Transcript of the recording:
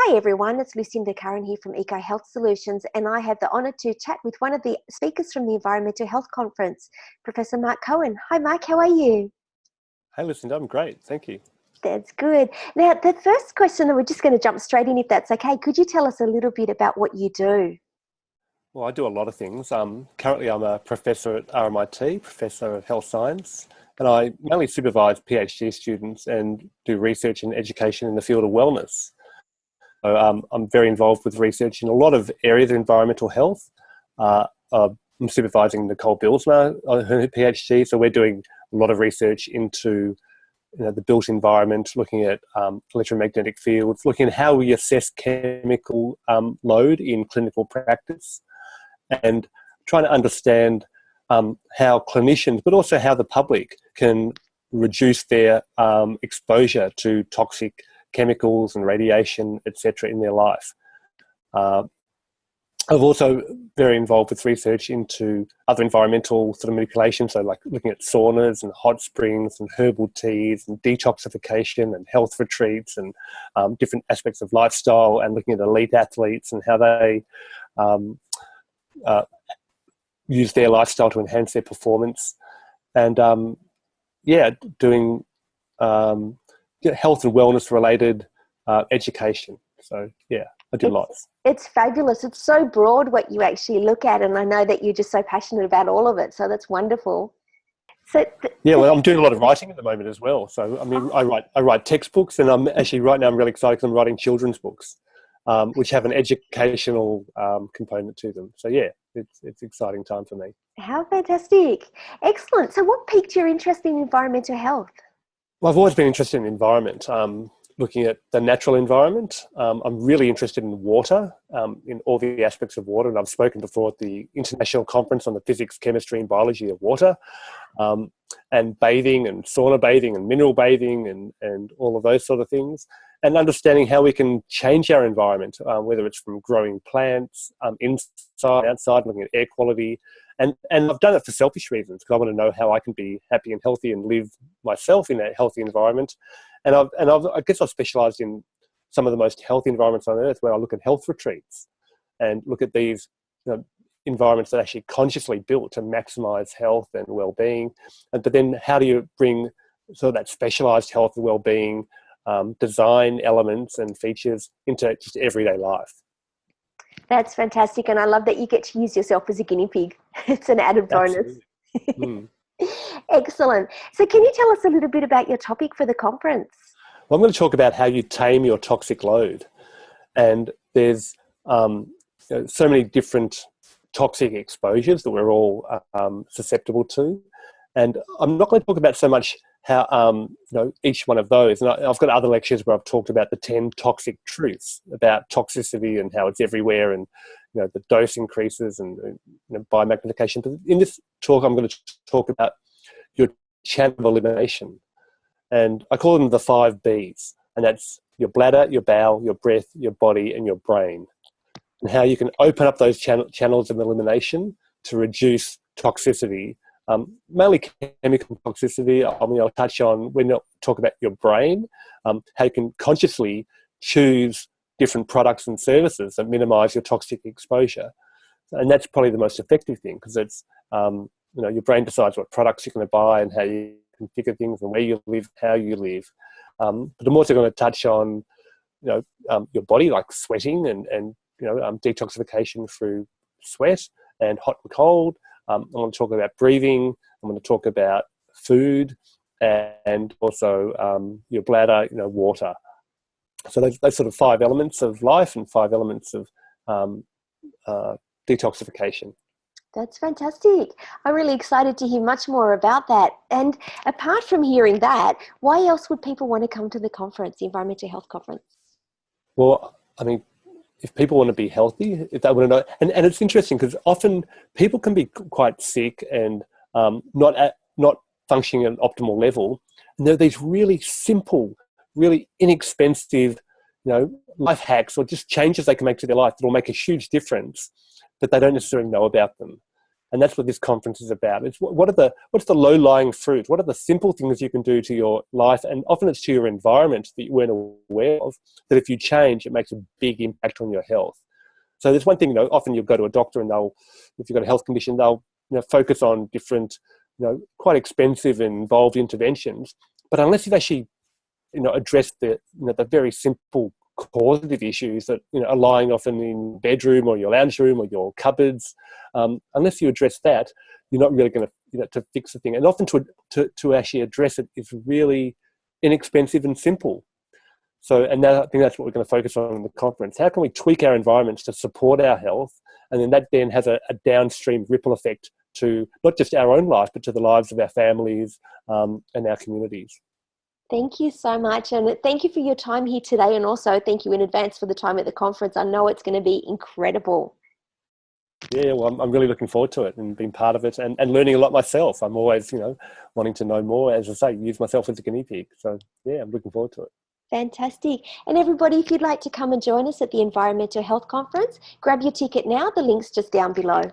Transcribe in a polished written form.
Hi everyone, it's Lucinda Curran here from Eco Health Solutions, and I have the honour to chat with one of the speakers from the Environmental Health Conference, Professor Marc Cohen. Hi Marc, how are you? Hey Lucinda, I'm great, thank you. That's good. Now, the first question, and we're just going to jump straight in if that's okay, could you tell us a little bit about what you do? Well, I do a lot of things. Currently I'm a professor at RMIT, Professor of Health Science, and I mainly supervise PhD students and do research and education in the field of wellness. So, I'm very involved with research in a lot of areas of environmental health. I'm supervising Nicole Bilsma on her PhD, so we're doing a lot of research into the built environment, looking at electromagnetic fields, looking at how we assess chemical load in clinical practice, and trying to understand how clinicians, but also how the public can reduce their exposure to toxic chemicals and radiation, etc., in their life. I'm also very involved with research into other environmental sort of manipulations, so like looking at saunas and hot springs and herbal teas and detoxification and health retreats and different aspects of lifestyle, and looking at elite athletes and how they use their lifestyle to enhance their performance, and doing health and wellness related education. So yeah, I do lots. It's fabulous. It's so broad what you actually look at, and I know that you're just so passionate about all of it, so that's wonderful. So well, I'm doing a lot of writing at the moment as well. So I mean, I write textbooks, and I'm actually right now I'm really excited because I'm writing children's books, which have an educational component to them. So yeah, it's an exciting time for me. How fantastic. Excellent. So what piqued your interest in environmental health? Well, I've always been interested in environment, looking at the natural environment. I'm really interested in water, in all the aspects of water, and I've spoken before at the International Conference on the Physics, Chemistry and Biology of Water, and bathing and sauna bathing and mineral bathing and all of those sort of things, and understanding how we can change our environment, whether it's from growing plants, inside, outside, looking at air quality. And I've done it for selfish reasons, because I want to know how I can be happy and healthy and live myself in a healthy environment. And I guess I've specialised in some of the most healthy environments on earth, where I look at health retreats and look at these environments that are actually consciously built to maximise health and well-being. But then how do you bring sort of that specialised health and well-being design elements and features into just everyday life? That's fantastic, and I love that you get to use yourself as a guinea pig. It's an added bonus. Excellent. So can you tell us a little bit about your topic for the conference? Well, I'm going to talk about how you tame your toxic load. And there's so many different toxic exposures that we're all susceptible to. And I'm not going to talk about so much how each one of those. And I've got other lectures where I've talked about the 10 toxic truths about toxicity and how it's everywhere, and the dose increases and biomagnification. But in this talk, I'm going to talk about your channel of elimination, and I call them the 5 Bs, and that's your bladder, your bowel, your breath, your body, and your brain, and how you can open up those channels of elimination to reduce toxicity. Mainly chemical toxicity. I'll touch on when I talk about your brain, how you can consciously choose different products and services that minimise your toxic exposure, and that's probably the most effective thing, because it's your brain decides what products you're going to buy and how you configure things and where you live, how you live. But I'm also going to touch on your body, like sweating and detoxification through sweat and hot and cold. I'm going to talk about breathing. I'm going to talk about food, and also your bladder, water. So those sort of 5 elements of life and 5 elements of detoxification. That's fantastic. I'm really excited to hear much more about that. And apart from hearing that, why else would people want to come to the conference, the Environmental Health Conference? Well, I mean, if people want to be healthy, if they want to know, and it's interesting because often people can be quite sick and not functioning at an optimal level, and there are these really simple, really inexpensive, life hacks or just changes they can make to their life that will make a huge difference, but they don't necessarily know about them. And that's what this conference is about. It's what's the low-lying fruit? What are the simple things you can do to your life? And often it's to your environment that you weren't aware of, that if you change, it makes a big impact on your health. So there's one thing, often you'll go to a doctor and if you've got a health condition, they'll focus on different, quite expensive and involved interventions. But unless you've actually, addressed the very simple causative issues that are lying often in your bedroom or your lounge room or your cupboards, unless you address that, you're not really going to fix the thing. And often to actually address it is really inexpensive and simple. So, and I think that's what we're going to focus on in the conference. How can we tweak our environments to support our health? And then that then has a downstream ripple effect to not just our own life, but to the lives of our families and our communities. Thank you so much. And thank you for your time here today. And also thank you in advance for the time at the conference. I know it's going to be incredible. Yeah, well, I'm really looking forward to it and being part of it and learning a lot myself. I'm always, wanting to know more, as I say, use myself as a guinea pig. So yeah, I'm looking forward to it. Fantastic. And everybody, if you'd like to come and join us at the Environmental Health Conference, grab your ticket now. The link's just down below.